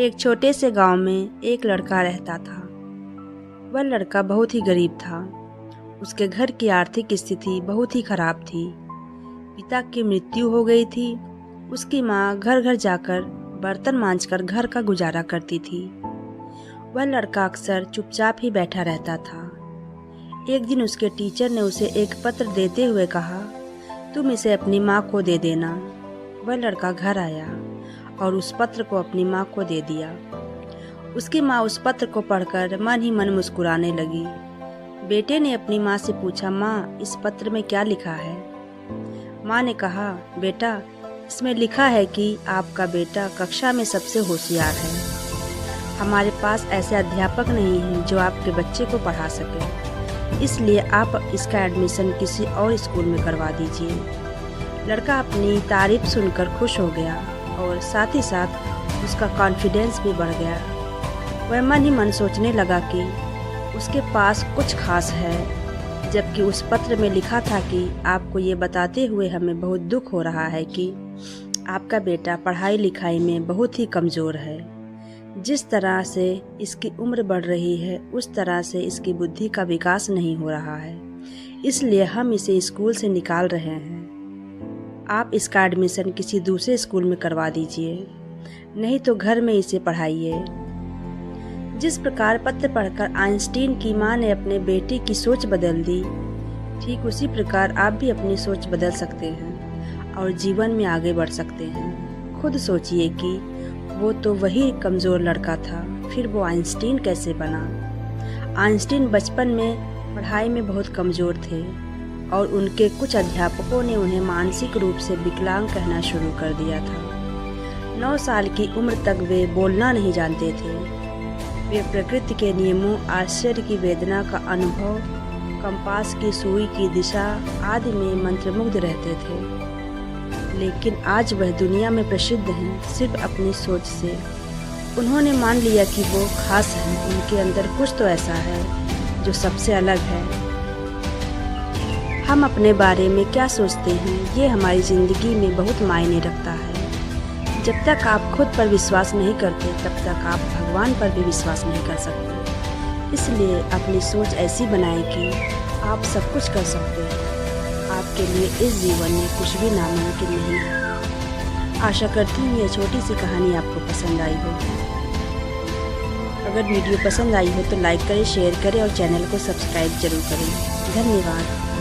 एक छोटे से गांव में एक लड़का रहता था। वह लड़का बहुत ही गरीब था। उसके घर की आर्थिक स्थिति बहुत ही खराब थी। पिता की मृत्यु हो गई थी। उसकी माँ घर घर जाकर बर्तन मांजकर घर का गुजारा करती थी। वह लड़का अक्सर चुपचाप ही बैठा रहता था। एक दिन उसके टीचर ने उसे एक पत्र देते हुए कहा, तुम इसे अपनी माँ को दे देना। वह लड़का घर आया और उस पत्र को अपनी माँ को दे दिया। उसकी माँ उस पत्र को पढ़कर मन ही मन मुस्कुराने लगी। बेटे ने अपनी माँ से पूछा, माँ इस पत्र में क्या लिखा है? माँ ने कहा, बेटा इसमें लिखा है कि आपका बेटा कक्षा में सबसे होशियार है। हमारे पास ऐसे अध्यापक नहीं हैं जो आपके बच्चे को पढ़ा सके, इसलिए आप इसका एडमिशन किसी और स्कूल में करवा दीजिए। लड़का अपनी तारीफ सुनकर खुश हो गया और साथ ही साथ उसका कॉन्फिडेंस भी बढ़ गया। वह मन ही मन सोचने लगा कि उसके पास कुछ खास है, जबकि उस पत्र में लिखा था कि आपको ये बताते हुए हमें बहुत दुख हो रहा है कि आपका बेटा पढ़ाई लिखाई में बहुत ही कमज़ोर है। जिस तरह से इसकी उम्र बढ़ रही है उस तरह से इसकी बुद्धि का विकास नहीं हो रहा है, इसलिए हम इसे स्कूल से निकाल रहे हैं। आप इसका एडमिशन किसी दूसरे स्कूल में करवा दीजिए, नहीं तो घर में इसे पढ़ाइए। जिस प्रकार पत्र पढ़कर आइंस्टीन की मां ने अपने बेटे की सोच बदल दी, ठीक उसी प्रकार आप भी अपनी सोच बदल सकते हैं और जीवन में आगे बढ़ सकते हैं। खुद सोचिए कि वो तो वही कमज़ोर लड़का था, फिर वो आइंस्टीन कैसे बना? आइंस्टीन बचपन में पढ़ाई में बहुत कमज़ोर थे और उनके कुछ अध्यापकों ने उन्हें मानसिक रूप से विकलांग कहना शुरू कर दिया था। 9 साल की उम्र तक वे बोलना नहीं जानते थे। वे प्रकृति के नियमों, आश्चर्य की वेदना का अनुभव, कंपास की सुई की दिशा आदि में मंत्रमुग्ध रहते थे। लेकिन आज वह दुनिया में प्रसिद्ध हैं सिर्फ अपनी सोच से। उन्होंने मान लिया कि वो खास हैं, उनके अंदर कुछ तो ऐसा है जो सबसे अलग है। हम अपने बारे में क्या सोचते हैं ये हमारी ज़िंदगी में बहुत मायने रखता है। जब तक आप खुद पर विश्वास नहीं करते तब तक आप भगवान पर भी विश्वास नहीं कर सकते। इसलिए अपनी सोच ऐसी बनाएं कि आप सब कुछ कर सकते हैं। आपके लिए इस जीवन में कुछ भी नामुमकिन नहीं है। आशा करती हूँ यह छोटी सी कहानी आपको पसंद आई हो। अगर वीडियो पसंद आई हो तो लाइक करें, शेयर करें और चैनल को सब्सक्राइब जरूर करें। धन्यवाद।